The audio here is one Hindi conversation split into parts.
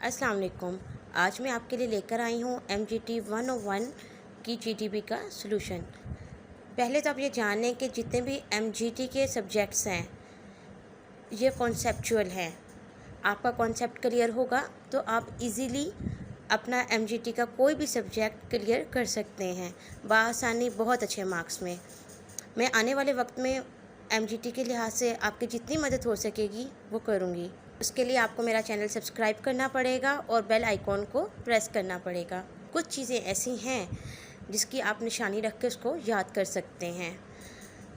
अस्सलाम वालेकुम। आज मैं आपके लिए लेकर आई हूँ MGT 101 की GDP का सलूशन। पहले तो आप ये जान लें कि जितने भी MGT के सब्जेक्ट्स हैं ये कॉन्सेप्चुअल हैं। आपका कॉन्सेप्ट क्लियर होगा तो आप इजीली अपना MGT का कोई भी सब्जेक्ट क्लियर कर सकते हैं बआसानी, बहुत अच्छे मार्क्स में। मैं आने वाले वक्त में MGT के लिहाज से आपकी जितनी मदद हो सकेगी वो करूँगी। उसके लिए आपको मेरा चैनल सब्सक्राइब करना पड़ेगा और बेल आइकॉन को प्रेस करना पड़ेगा। कुछ चीज़ें ऐसी हैं जिसकी आप निशानी रख के उसको याद कर सकते हैं।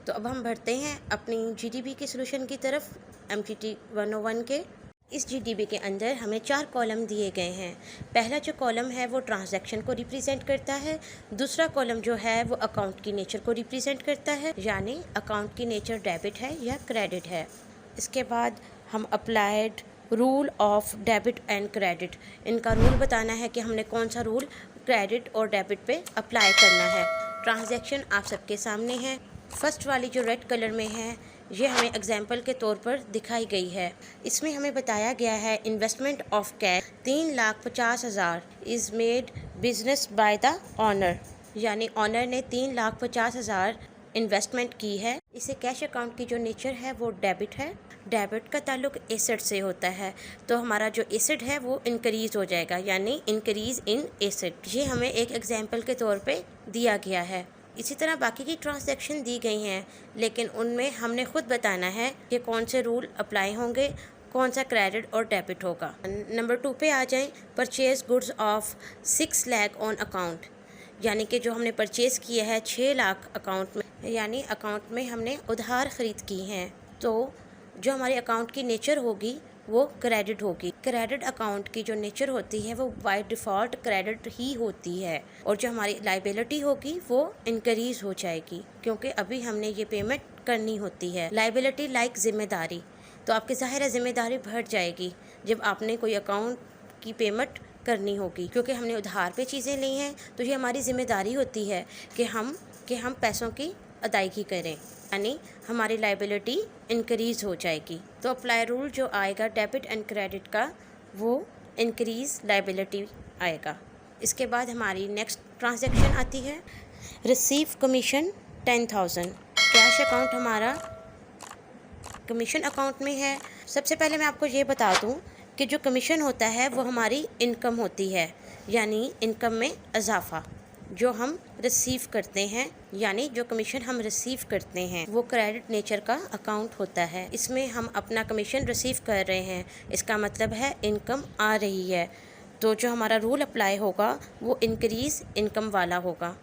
तो अब हम बढ़ते हैं अपनी GDP के सलूशन की तरफ। MGT 101 के इस GDP के अंदर हमें 4 कॉलम दिए गए हैं। पहला जो कॉलम है वो ट्रांजैक्शन को रिप्रेजेंट करता है। दूसरा कॉलम जो है वो अकाउंट की नेचर को रिप्रेजेंट करता है, यानी अकाउंट की नेचर डेबिट है या क्रेडिट है। इसके बाद हम applied rule of debit and credit, इनका रूल बताना है कि हमने कौन सा रूल क्रेडिट और डेबिट पे अप्लाई करना है। ट्रांजैक्शन आप सबके सामने है। फर्स्ट वाली जो रेड कलर में है ये हमें एग्जाम्पल के तौर पर दिखाई गई है। इसमें हमें बताया गया है investment of cash 3,50,000 is made business by the owner, यानी ऑनर ने 3,50,000 इन्वेस्टमेंट की है। इसे कैश अकाउंट की जो नेचर है वो डेबिट है। डेबिट का ताल्लुक एसेट से होता है, तो हमारा जो एसेट है वो इंक्रीज़ हो जाएगा, यानी इंक्रीज़ इन एसेट। ये हमें एक एग्जाम्पल के तौर पे दिया गया है। इसी तरह बाकी की ट्रांजैक्शन दी गई हैं, लेकिन उनमें हमने खुद बताना है कि कौन से रूल अप्लाई होंगे, कौन सा क्रेडिट और डेबिट होगा। नंबर 2 पे आ जाएं। Purchase goods of 6 lakh on account, यानी कि जो हमने परचेज़ किया है 6 लाख अकाउंट में, यानी अकाउंट में हमने उधार ख़रीद की हैं, तो जो हमारे अकाउंट की नेचर होगी वो क्रेडिट होगी। क्रेडिट अकाउंट की जो नेचर होती है वो बाय डिफ़ॉल्ट क्रेडिट ही होती है, और जो हमारी लाइबिलिटी होगी वो इंक्रीज़ हो जाएगी, क्योंकि अभी हमने ये पेमेंट करनी होती है। लाइबिलिटी लाइक ज़िम्मेदारी, तो आपकी ज़ाहिर है ज़िम्मेदारी बढ़ जाएगी जब आपने कोई अकाउंट की पेमेंट करनी होगी, क्योंकि हमने उधार पे चीज़ें ली हैं, तो ये हमारी ज़िम्मेदारी होती है कि हम पैसों की अदायगी करें, यानी हमारी लाइबिलिटी इंक्रीज़ हो जाएगी। तो अप्लाई रूल जो आएगा डेबिट एंड क्रेडिट का वो इंक्रीज़ लाइबिलिटी आएगा। इसके बाद हमारी नेक्स्ट ट्रांजैक्शन आती है रिसीव कमीशन 10,000। कैश अकाउंट हमारा कमीशन अकाउंट में है। सबसे पहले मैं आपको ये बता दूं कि जो कमीशन होता है वो हमारी इनकम होती है, यानी इनकम में इजाफा जो हम रिसीव करते हैं, यानी जो कमीशन हम रिसीव करते हैं वो क्रेडिट नेचर का अकाउंट होता है। इसमें हम अपना कमीशन रिसीव कर रहे हैं, इसका मतलब है इनकम आ रही है, तो जो हमारा रूल अप्लाई होगा वो इंक्रीज़ इनकम वाला होगा।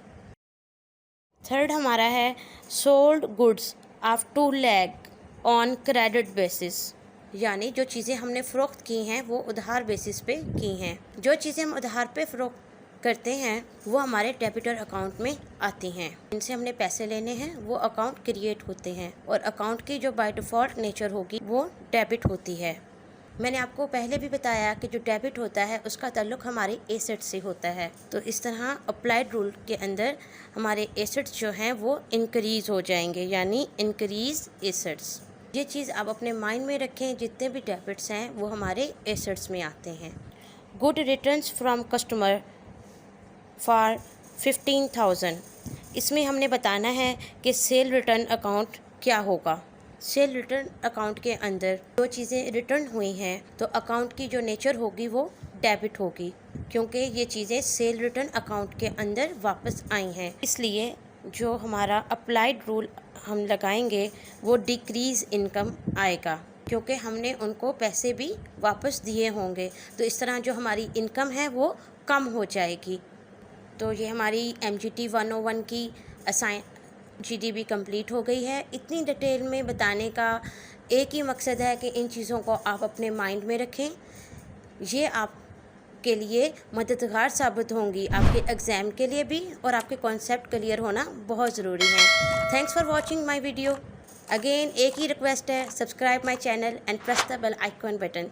थर्ड हमारा है sold goods of 2 lakh on credit basis, यानी जो चीज़ें हमने फ़रोख्त की हैं वो उधार बेसिस पे की हैं। जो चीज़ें हम उधार पे फ़रोख्त करते हैं वो हमारे डेबिटर अकाउंट में आती हैं। इनसे हमने पैसे लेने हैं, वो अकाउंट क्रिएट होते हैं, और अकाउंट की जो बाय डिफ़ॉल्ट नेचर होगी वो डेबिट होती है। मैंने आपको पहले भी बताया कि जो डेबिट होता है उसका ताल्लुक हमारे एसेट से होता है, तो इस तरह अप्लाइड रूल के अंदर हमारे एसेट्स जो हैं वो इंक्रीज़ हो जाएंगे, यानी इंक्रीज़ एसेट्स। ये चीज़ आप अपने माइंड में रखें, जितने भी डेबिट्स हैं वो हमारे एसेट्स में आते हैं। Good returns from customer for 15,000, इसमें हमने बताना है कि सेल रिटर्न अकाउंट क्या होगा। सेल रिटर्न अकाउंट के अंदर जो चीज़ें रिटर्न हुई हैं तो अकाउंट की जो नेचर होगी वो डेबिट होगी, क्योंकि ये चीज़ें सेल रिटर्न अकाउंट के अंदर वापस आई हैं। इसलिए जो हमारा अप्लाइड रूल हम लगाएंगे वो डिक्रीज़ इनकम आएगा, क्योंकि हमने उनको पैसे भी वापस दिए होंगे, तो इस तरह जो हमारी इनकम है वो कम हो जाएगी। तो ये हमारी MGT 101 की GDP कंप्लीट हो गई है। इतनी डिटेल में बताने का एक ही मकसद है कि इन चीज़ों को आप अपने माइंड में रखें, ये आपके लिए मददगार साबित होंगी आपके एग्ज़ाम के लिए भी, और आपके कॉन्सेप्ट क्लियर होना बहुत ज़रूरी है। Thanks for watching my video. Again एक ही रिक्वेस्ट है, subscribe my channel and press the bell icon button.